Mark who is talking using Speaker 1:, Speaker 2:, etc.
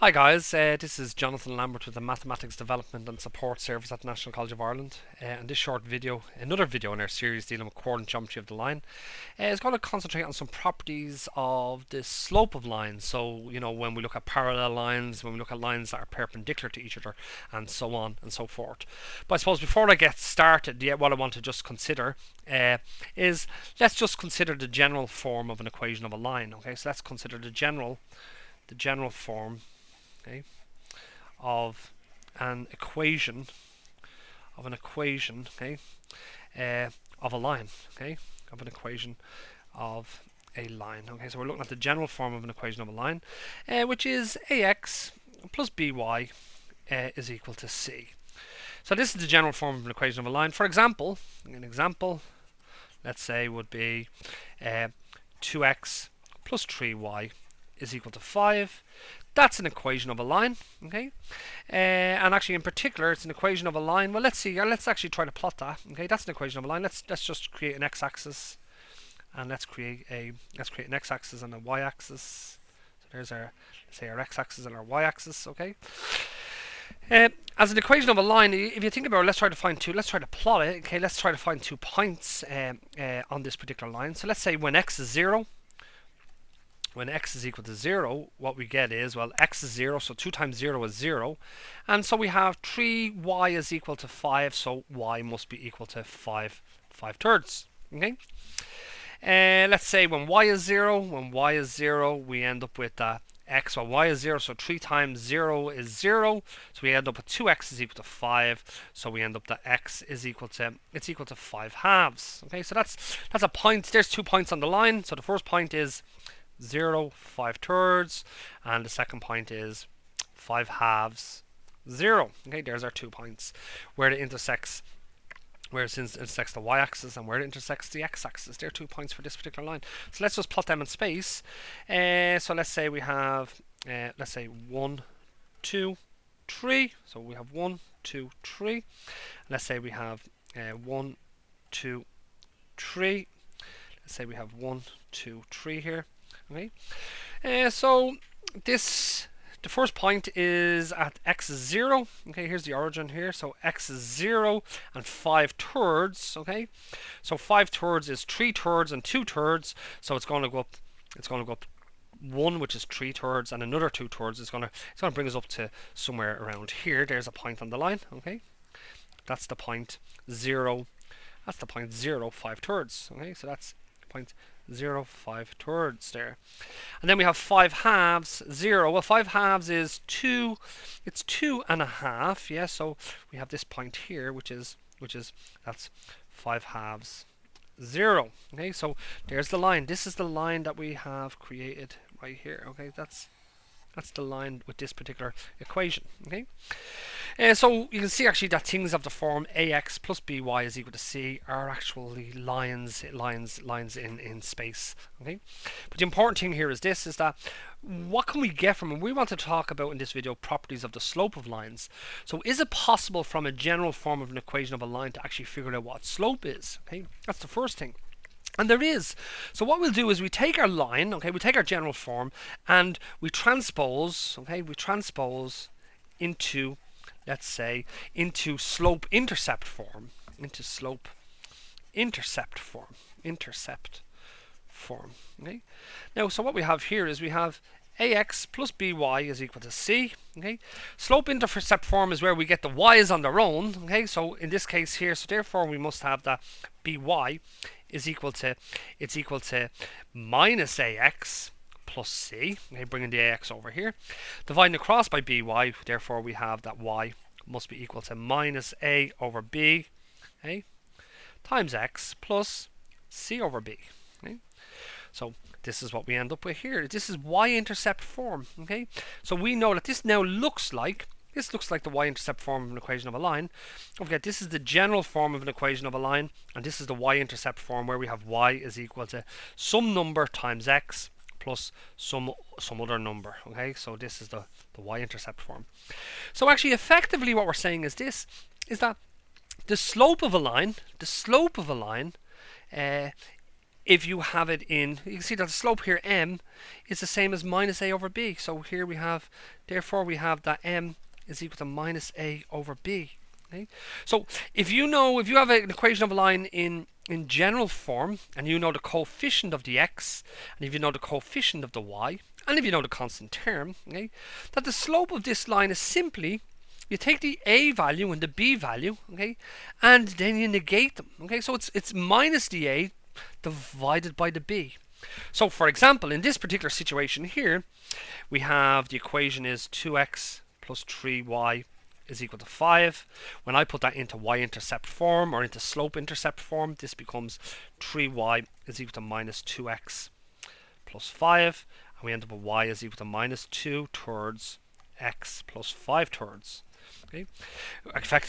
Speaker 1: Hi guys, this is Jonathan Lambert with the Mathematics Development and Support Service at the National College of Ireland. And this short video, another video in our series dealing with coordinate geometry of the line, is going to concentrate on some properties of the slope of lines. So, when we look at parallel lines, when we look at lines that are perpendicular to each other, and so on and so forth. But I suppose before I get started, what I want to just consider is let's just consider the general form of an equation of a line. Okay, so let's consider the general form, okay, of an equation okay, of a line, okay, of an equation of a line. Okay, so we're looking at the general form of an equation of a line, which is ax plus by is equal to c. So this is the general form of an equation of a line. For example, an example, let's say, would be 2x plus 3y is equal to 5. That's an equation of a line, okay? And actually, in particular, it's an equation of a line. Well, let's see. Let's actually try to plot that. Okay, that's an equation of a line. Let's just create an x-axis, and let's create an x-axis and a y-axis. So there's our, let's say, our x-axis and our y-axis. Okay. As an equation of a line, if you think about it, let's try to plot it. Okay, let's try to find 2 points on this particular line. So let's say when x is 0. When x is equal to 0, what we get is, well, x is 0, so 2 times 0 is 0. And so we have 3y is equal to 5, so y must be equal to 5 thirds. Okay? Let's say when y is 0, we end up with x, well, y is 0, so 3 times 0 is 0. So we end up with 2x is equal to 5, so we end up that x is equal to 5 halves. Okay, so that's a point. There's 2 points on the line. So the first point is 0, 5 thirds, and the second point is 5 halves, 0. Okay, there's our 2 points where it intersects the y-axis and where it intersects the x-axis. There are 2 points for this particular line. So let's just plot them in space. So let's say we have 1, 2, 3. So we have 1, 2, 3. Let's say we have 1, 2, 3. Let's say we have 1, 2, 3 here. Okay, so the first point is at x is 0. Okay, here's the origin here. So x is 0 and 5 thirds. Okay, so 5 thirds is 3 thirds and 2 thirds. So it's going to go up. 1, which is 3 thirds, and another 2 thirds. It's going to bring us up to somewhere around here. There's a point on the line. Okay, that's the point 0. That's the point 0, 5 thirds. Okay, so that's point 0, 5 thirds there. And then we have 5 halves, 0. Well, 5 halves is 2. It's 2.5. Yeah, so we have this point here, which is that's 5 halves, 0. Okay, so there's the line. This is the line that we have created right here. Okay, that's the line with this particular equation. Okay, so you can see actually that things of the form ax plus by is equal to c are actually lines in space. Okay, but the important thing here is this: is that what can we get from it? We want to talk about in this video properties of the slope of lines. So is it possible from a general form of an equation of a line to actually figure out what slope is? Okay, that's the first thing. And there is. So what we'll do is we take our line, okay, we take our general form, and we transpose, okay, into, let's say, into slope intercept form, okay. Now, so what we have here is we have ax plus by is equal to c. Okay, slope intercept form is where we get the y's on their own. Okay, so in this case here, so therefore we must have that by is equal to minus ax plus c. Okay, bringing the ax over here, dividing across by by. Therefore we have that y must be equal to minus a over b, okay, times x plus c over b. Okay, so this is what we end up with here. This is y-intercept form. Okay, so we know that this now looks like the y-intercept form of an equation of a line. Don't forget, this is the general form of an equation of a line, and this is the y-intercept form where we have y is equal to some number times x plus some other number. Okay, so this is the y-intercept form. So actually, effectively, what we're saying is this: is that the slope of a line if you have it in, you can see that the slope here, m, is the same as minus a over b. So here we have, therefore we have that m is equal to minus a over b. Okay? So if you have an equation of a line in general form, and you know the coefficient of the x, and if you know the coefficient of the y, and if you know the constant term, okay, that the slope of this line is simply, you take the a value and the b value, okay, and then you negate them. Okay, so it's minus the a divided by the b. So for example, in this particular situation here, we have the equation is 2x plus 3y is equal to 5. When I put that into y-intercept form, or into slope-intercept form, this becomes 3y is equal to minus 2x plus 5. And we end up with y is equal to minus 2 thirds x plus 5 thirds. Okay? Effectively,